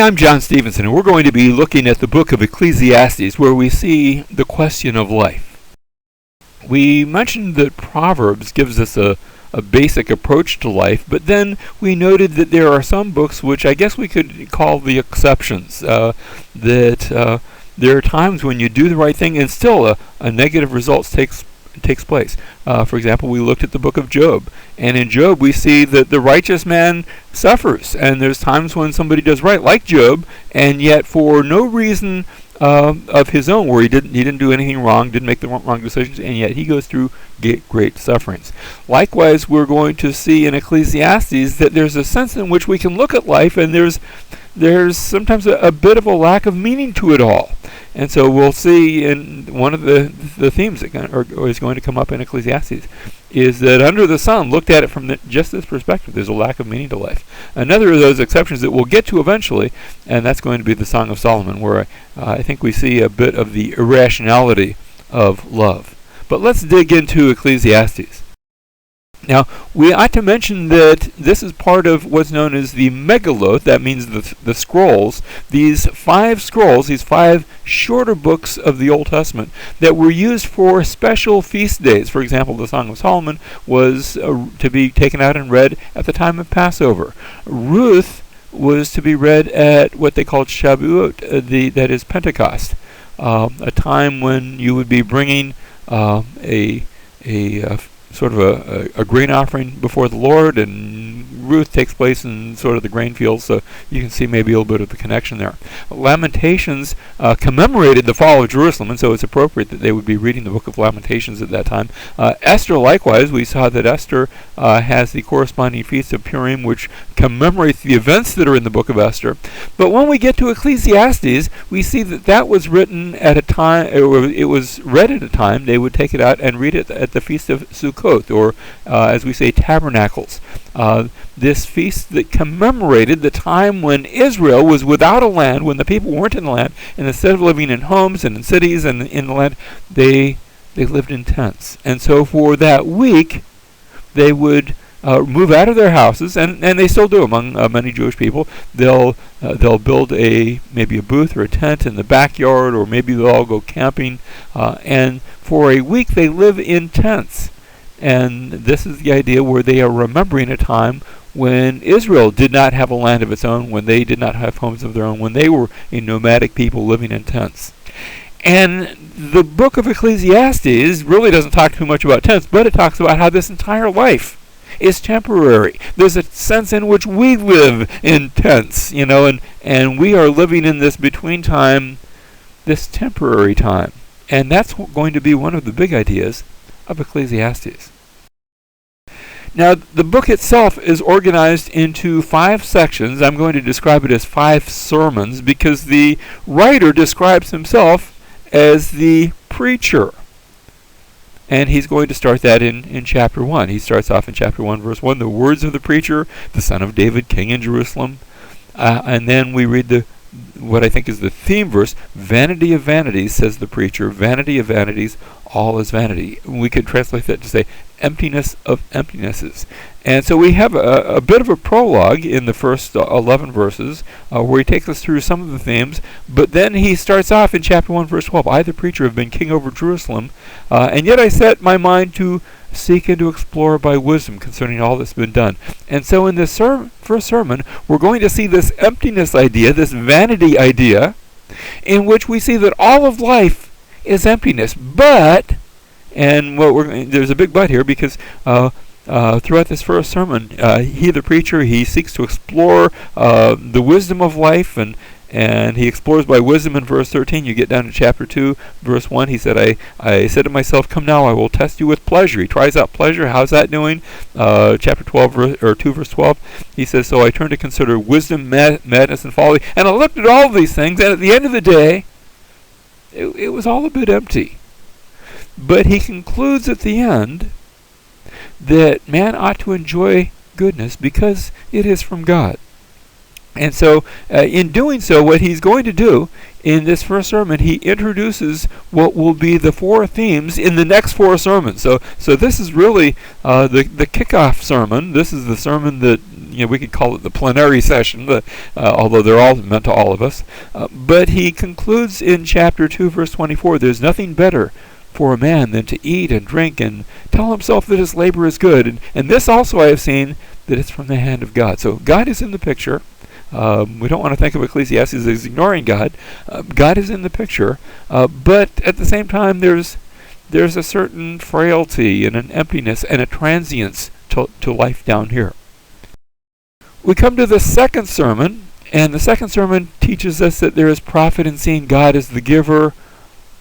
I'm John Stevenson, and we're going to be looking at the book of Ecclesiastes, where we see the question of life. We mentioned that Proverbs gives us a basic approach to life, but then we noted that there are some books which I guess we could call the exceptions, that there are times when you do the right thing and still a negative result takes place. For example, we looked at the book of Job, and in Job we see that the righteous man suffers, and there's times when somebody does right, like Job, and yet for no reason of his own, where he didn't do anything wrong, didn't make the wrong decisions, and yet he goes through great sufferings. Likewise, we're going to see in Ecclesiastes that there's a sense in which we can look at life, and there's sometimes a bit of a lack of meaning to it all. And so we'll see in one of the themes that is going to come up in Ecclesiastes is that under the sun, looked at it from just this perspective, there's a lack of meaning to life. Another of those exceptions that we'll get to eventually, and that's going to be the Song of Solomon, where I think we see a bit of the irrationality of love. But let's dig into Ecclesiastes. Now, we ought to mention that this is part of what's known as the Megillot, that means the scrolls, these 5 scrolls, these 5 shorter books of the Old Testament that were used for special feast days. For example, the Song of Solomon was to be taken out and read at the time of Passover. Ruth was to be read at what they called Shavuot, that is Pentecost, a time when you would be bringing a sort of a grain offering before the Lord, and Ruth takes place in sort of the grain fields, so you can see maybe a little bit of the connection there. Lamentations commemorated the fall of Jerusalem, and so it's appropriate that they would be reading the book of Lamentations at that time. Esther, likewise, we saw that Esther has the corresponding feast of Purim, which commemorates the events that are in the book of Esther. But when we get to Ecclesiastes, we see that was written at a time, it was read at a time, they would take it out and read it at the feast of Sukkot, or as we say, Tabernacles. This feast that commemorated the time when Israel was without a land, when the people weren't in the land, and instead of living in homes and in cities and in the land, they lived in tents. And so for that week, they would move out of their houses, and they still do among many Jewish people. They'll build maybe a booth or a tent in the backyard, or maybe they'll all go camping, and for a week they live in tents. And this is the idea where they are remembering a time when Israel did not have a land of its own, when they did not have homes of their own, when they were a nomadic people living in tents. And the book of Ecclesiastes really doesn't talk too much about tents, but it talks about how this entire life is temporary. There's a sense in which we live in tents, and we are living in this between time, this temporary time. And that's going to be one of the big ideas of Ecclesiastes. Now, the book itself is organized into 5 sections. I'm going to describe it as 5 sermons because the writer describes himself as the preacher. And he's going to start that in chapter 1. He starts off in chapter 1, verse 1, the words of the preacher, the son of David, king in Jerusalem. And then we read what I think is the theme verse, vanity of vanities, says the preacher, vanity of vanities, all is vanity. We could translate that to say emptiness of emptinesses. And so we have a bit of a prologue in the first 11 verses where he takes us through some of the themes, but then he starts off in chapter 1, verse 12, I, the preacher, have been king over Jerusalem, and yet I set my mind to seek and to explore by wisdom concerning all that's been done. And so in this first sermon, we're going to see this emptiness idea, this vanity idea, in which we see that all of life is emptiness. But, and there's a big but here, because throughout this first sermon, he, the preacher, he seeks to explore the wisdom of life, and he explores by wisdom in verse 13. You get down to chapter 2, verse 1. He said, I said to myself, come now, I will test you with pleasure. He tries out pleasure. How's that doing? Chapter 12, or 2, verse 12. He says, so I turned to consider wisdom, madness, and folly. And I looked at all of these things, and at the end of the day, it was all a bit empty. But he concludes at the end that man ought to enjoy goodness because it is from God. And so, in doing so, what he's going to do in this first sermon, he introduces what will be the 4 themes in the next 4 sermons. So this is really the kickoff sermon. This is the sermon that we could call it the plenary session, although they're all meant to all of us. But he concludes in chapter 2, verse 24, there's nothing better for a man than to eat and drink and tell himself that his labor is good. And this also I have seen, that it's from the hand of God. So God is in the picture. We don't want to think of Ecclesiastes as ignoring God. God is in the picture. But at the same time, there's a certain frailty and an emptiness and a transience to life down here. We come to the second sermon, and the second sermon teaches us that there is profit in seeing God as the giver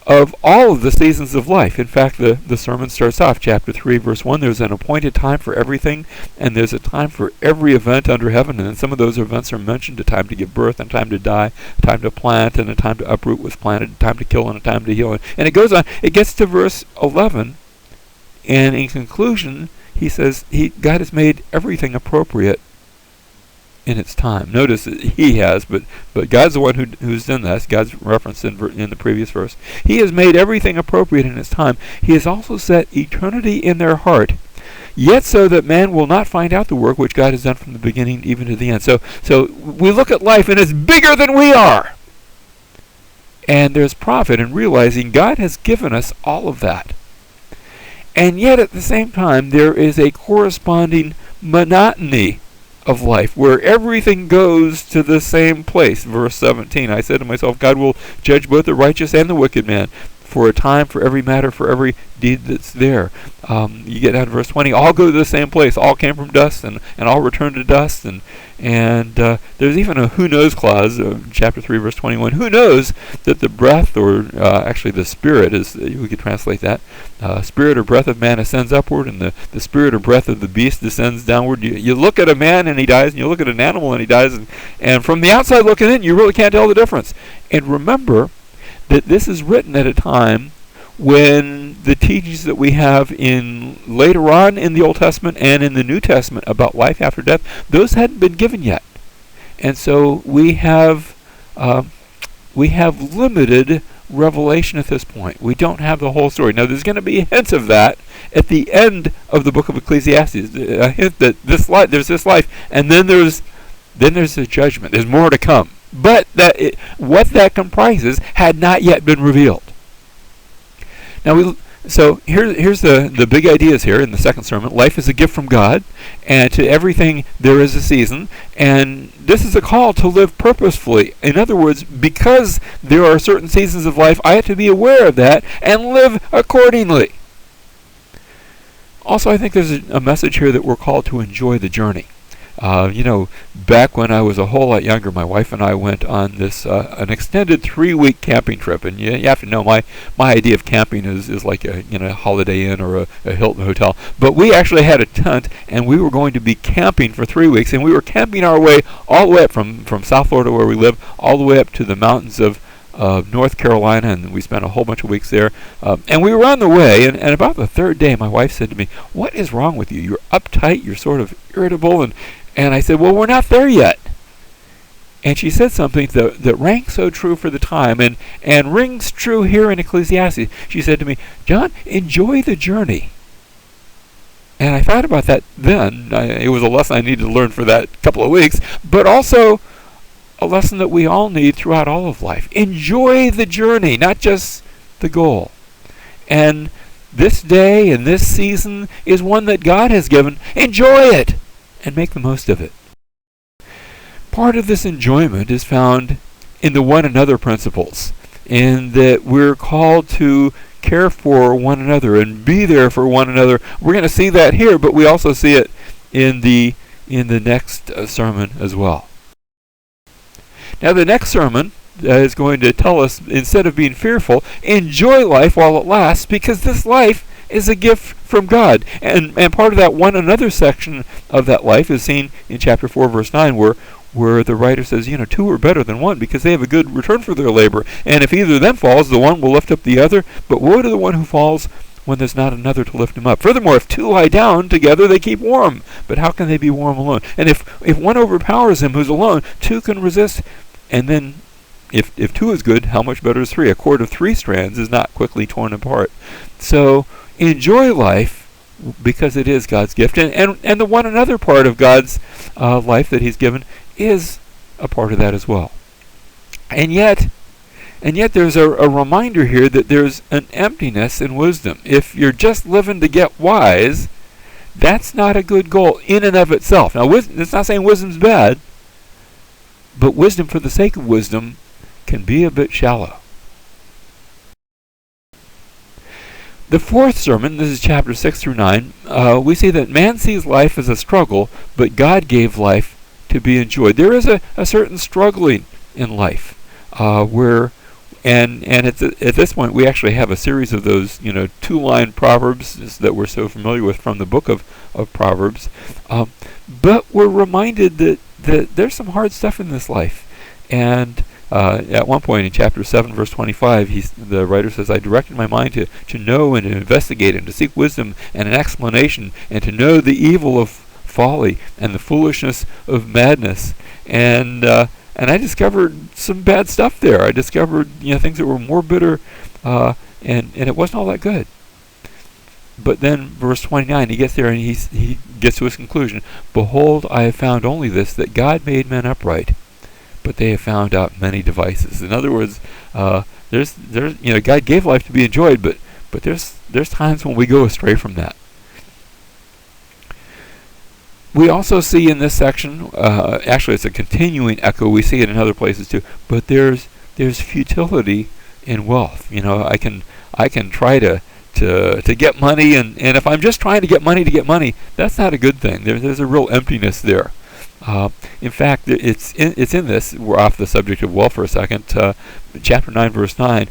of all of the seasons of life. In fact, the sermon starts off, chapter 3, verse 1, there's an appointed time for everything, and there's a time for every event under heaven, and then some of those events are mentioned, a time to give birth, and a time to die, a time to plant, and a time to uproot what's planted, a time to kill, and a time to heal. And it goes on. It gets to verse 11, and in conclusion, he says, God has made everything appropriate in its time. Notice that he has, but God's the one who's done that. God's referenced in the previous verse. He has made everything appropriate in its time. He has also set eternity in their heart, yet so that man will not find out the work which God has done from the beginning even to the end. So we look at life and it's bigger than we are. And there's profit in realizing God has given us all of that. And yet at the same time there is a corresponding monotony of life, where everything goes to the same place. Verse 17, I said to myself, God will judge both the righteous and the wicked man, for a time for every matter, for every deed that's there. You get down to verse 20, all go to the same place, all came from dust, and all return to dust, and there's even a who knows clause, chapter 3, verse 21, who knows that the breath, or actually the spirit, we could translate that, spirit or breath of man ascends upward, and the spirit or breath of the beast descends downward. You look at a man and he dies, and you look at an animal and he dies, and from the outside looking in, you really can't tell the difference. And remember that this is written at a time when the teachings that we have in later on in the Old Testament and in the New Testament about life after death, those hadn't been given yet. And so we have limited revelation at this point. We don't have the whole story. Now there's going to be hints of that at the end of the book of Ecclesiastes, a hint that there's this life, and then there's the judgment. There's more to come. But what that comprises had not yet been revealed. Now, here's the big ideas here in the second sermon. Life is a gift from God, and to everything there is a season. And this is a call to live purposefully. In other words, because there are certain seasons of life, I have to be aware of that and live accordingly. Also, I think there's a message here that we're called to enjoy the journey. Back when I was a whole lot younger, my wife and I went on this an extended 3-week camping trip, and you have to know my idea of camping is like a Holiday Inn or a Hilton hotel. But we actually had a tent, and we were going to be camping for 3 weeks, and we were camping our way all the way up from South Florida, where we live, all the way up to the mountains of North Carolina, and we spent a whole bunch of weeks there. And we were on the way, and about the third day, my wife said to me, "What is wrong with you? You're uptight, you're sort of irritable," and I said, "Well, we're not there yet." And she said something that rang so true for the time and rings true here in Ecclesiastes. She said to me, "John, enjoy the journey." And I thought about that then. It was a lesson I needed to learn for that couple of weeks, but also a lesson that we all need throughout all of life. Enjoy the journey, not just the goal. And this day and this season is one that God has given. Enjoy it and make the most of it. Part of this enjoyment is found in the one another principles, in that we're called to care for one another and be there for one another. We're going to see that here, but we also see it in the next sermon as well. Now the next sermon is going to tell us, instead of being fearful, enjoy life while it lasts, because this life is a gift from God. And part of that one another section of that life is seen in chapter 4, verse 9, where the writer says, two are better than one because they have a good return for their labor. And if either of them falls, the one will lift up the other. But woe to the one who falls when there's not another to lift him up. Furthermore, if two lie down together, they keep warm. But how can they be warm alone? And if one overpowers him who's alone, two can resist. And then if two is good, how much better is three? A cord of 3 strands is not quickly torn apart. So enjoy life because it is God's gift. And the one another part of God's life that he's given is a part of that as well. And yet there's a reminder here that there's an emptiness in wisdom. If you're just living to get wise, that's not a good goal in and of itself. Now, it's not saying wisdom's bad, but wisdom for the sake of wisdom can be a bit shallow. The fourth sermon, this is chapter 6 through 9, we see that man sees life as a struggle, but God gave life to be enjoyed. There is a certain struggling in life, and at this point we actually have a series of those, two-line proverbs that we're so familiar with from the book of Proverbs. But we're reminded that there's some hard stuff in this life. And at one point in chapter 7, verse 25, the writer says, I directed my mind to know and to investigate and to seek wisdom and an explanation and to know the evil of folly and the foolishness of madness. And I discovered some bad stuff there. I discovered things that were more bitter, and it wasn't all that good. But then verse 29, he gets there and he gets to his conclusion. Behold, I have found only this, that God made men upright, but they have found out many devices. In other words, there's God gave life to be enjoyed, but there's times when we go astray from that. We also see in this section, actually it's a continuing echo, we see it in other places too, but there's futility in wealth. I can try to get money, and if I'm just trying to get money, that's not a good thing. There's a real emptiness there. In fact, it's in this, we're off the subject of wealth for a second, chapter 9, verse 9,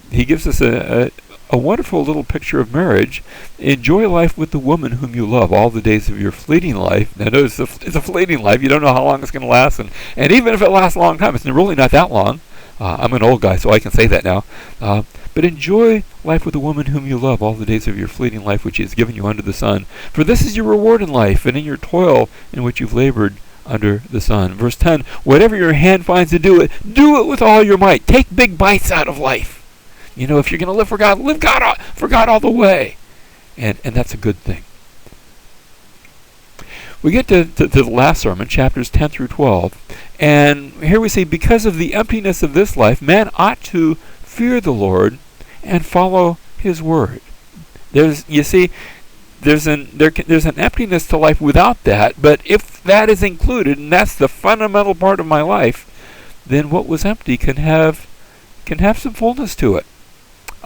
he gives us a wonderful little picture of marriage. Enjoy life with the woman whom you love all the days of your fleeting life. Now notice it's a fleeting life. You don't know how long it's going to last, and even if it lasts a long time, it's really not that long. I'm an old guy, so I can say that now. But enjoy life with the woman whom you love all the days of your fleeting life, which he has given you under the sun. For this is your reward in life, and in your toil in which you've labored under the sun. Verse 10, whatever your hand finds to do it with all your might. Take big bites out of life. If you're going to live for God, live for God all the way. And that's a good thing. We get to the last sermon, chapters 10 through 12. And here we see, because of the emptiness of this life, man ought to fear the Lord and follow his word. There's an emptiness to life without that, but if that is included, and that's the fundamental part of my life, then what was empty can have some fullness to it.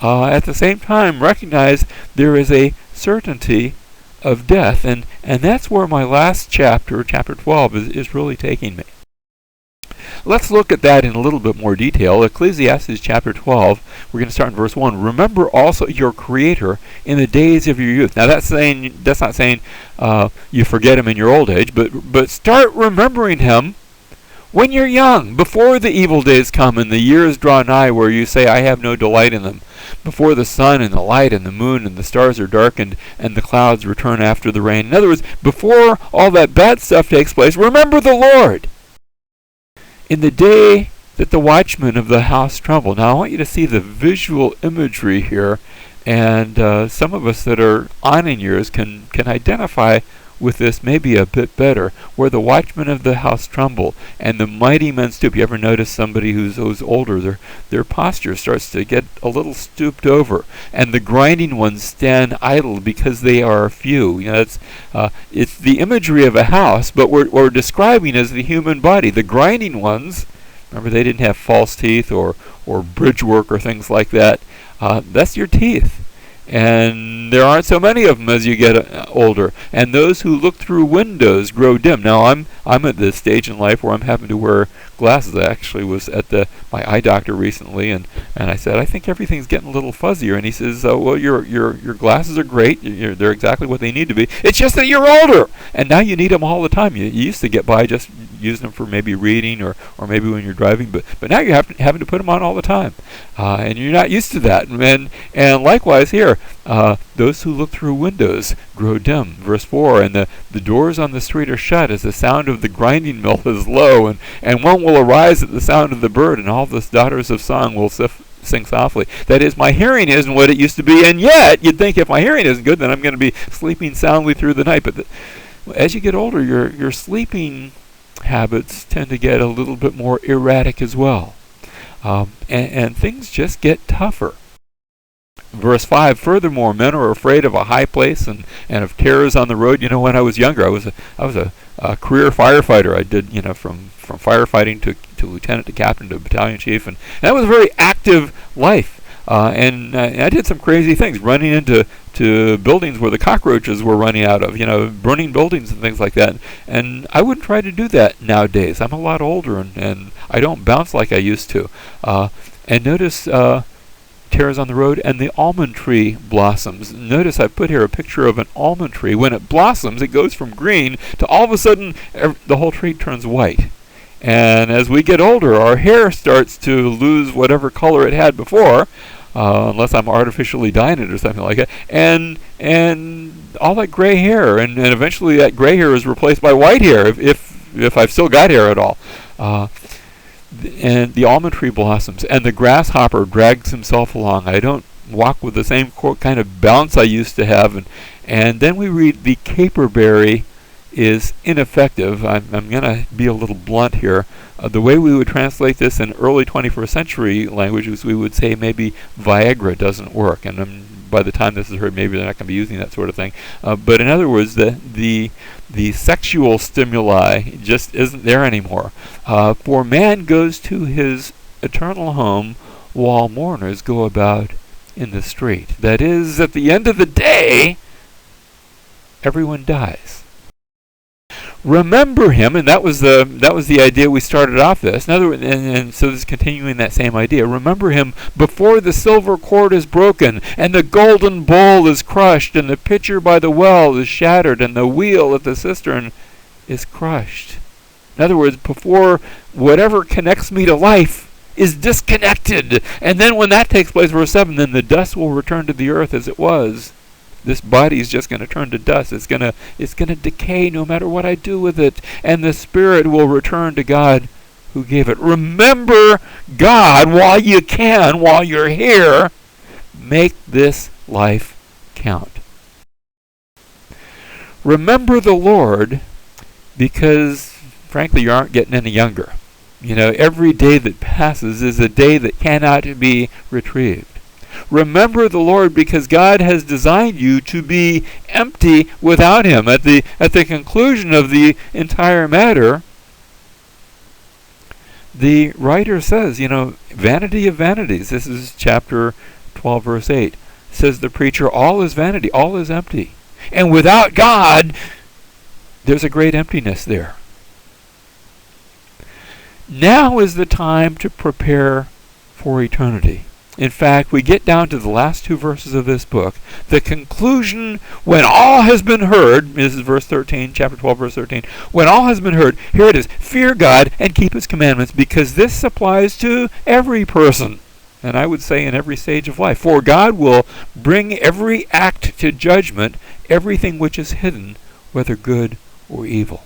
At the same time, recognize there is a certainty of death, and that's where my last chapter 12, is really taking me. Let's look at that in a little bit more detail. Ecclesiastes chapter 12, we're going to start in verse 1. Remember also your Creator in the days of your youth. Now that's not saying you forget him in your old age, but start remembering him when you're young, before the evil days come and the years draw nigh where you say, I have no delight in them. Before the sun and the light and the moon and the stars are darkened and the clouds return after the rain. In other words, before all that bad stuff takes place, remember the Lord. In the day that the watchmen of the house tremble. Now I want you to see the visual imagery here, and some of us that are on in years can identify with this maybe a bit better, where the watchmen of the house tremble and the mighty men stoop. You ever notice somebody who's older, their posture starts to get a little stooped over, and the grinding ones stand idle because they are few. It's the imagery of a house, but we're describing as the human body. The grinding ones, remember, they didn't have false teeth or bridge work or things like that. That's your teeth. And there aren't so many of them as you get older. And those who look through windows grow dim. Now I'm at this stage in life where I'm having to wear glasses. I actually was at my eye doctor recently, and I said, I think everything's getting a little fuzzier. And he says, well, your glasses are great. They're exactly what they need to be. It's just that you're older, and now you need them all the time. You used to get by just using them for maybe reading or maybe when you're driving, but now you're having to put them on all the time, and you're not used to that. And likewise here, those who look through windows grow dim. Verse 4, and the doors on the street are shut as the sound of the grinding mill is low, and one will arise at the sound of the bird, and all the daughters of song will sing softly. That is, my hearing isn't what it used to be, and yet you'd think if my hearing isn't good, then I'm going to be sleeping soundly through the night. But as you get older, your sleeping habits tend to get a little bit more erratic as well. And things just get tougher. Verse 5, furthermore, men are afraid of a high place and of terrors on the road. You know, when I was younger, I was a career firefighter. I did, from firefighting to lieutenant to captain to battalion chief, and that was a very active life. And I did some crazy things, running into buildings where the cockroaches were running out of, burning buildings and things like that. And I wouldn't try to do that nowadays. I'm a lot older, and I don't bounce like I used to. And notice terrors on the road and the almond tree blossoms. Notice I put here a picture of an almond tree. When it blossoms, it goes from green to all of a sudden the whole tree turns white. And as we get older, our hair starts to lose whatever color it had before, unless I'm artificially dyeing it or something like that, and all that gray hair, and eventually that gray hair is replaced by white hair if I've still got hair at all. And the almond tree blossoms, and the grasshopper drags himself along. I don't walk with the same kind of bounce I used to have, and then we read the caperberry is ineffective. I'm going to be a little blunt here. The way we would translate this in early 21st century language is we would say maybe Viagra doesn't work, and by the time this is heard, maybe they're not going to be using that sort of thing. But in other words, the sexual stimuli just isn't there anymore. For man goes to his eternal home while mourners go about in the street. That is, at the end of the day, everyone dies. Remember him, and that was the idea we started off this. In other words, and so this is continuing that same idea. Remember him before the silver cord is broken, and the golden bowl is crushed, and the pitcher by the well is shattered, and the wheel at the cistern is crushed. In other words, before whatever connects me to life is disconnected. And then when that takes place, verse 7, then the dust will return to the earth as it was. This body is just going to turn to dust. It's going to decay no matter what I do with it. And the spirit will return to God who gave it. Remember God while you can, while you're here. Make this life count. Remember the Lord, because frankly you aren't getting any younger. Every day that passes is a day that cannot be retrieved. Remember the Lord, because God has designed you to be empty without him. At the conclusion of the entire matter, the writer says, vanity of vanities. This is chapter 12, verse 8. Says the preacher, all is vanity, all is empty. And without God, there's a great emptiness there. Now is the time to prepare for eternity. In fact, we get down to the last two verses of this book. The conclusion, when all has been heard, this is verse 13, chapter 12, verse 13. When all has been heard, here it is, fear God and keep his commandments, because this applies to every person. And I would say in every stage of life. For God will bring every act to judgment, everything which is hidden, whether good or evil.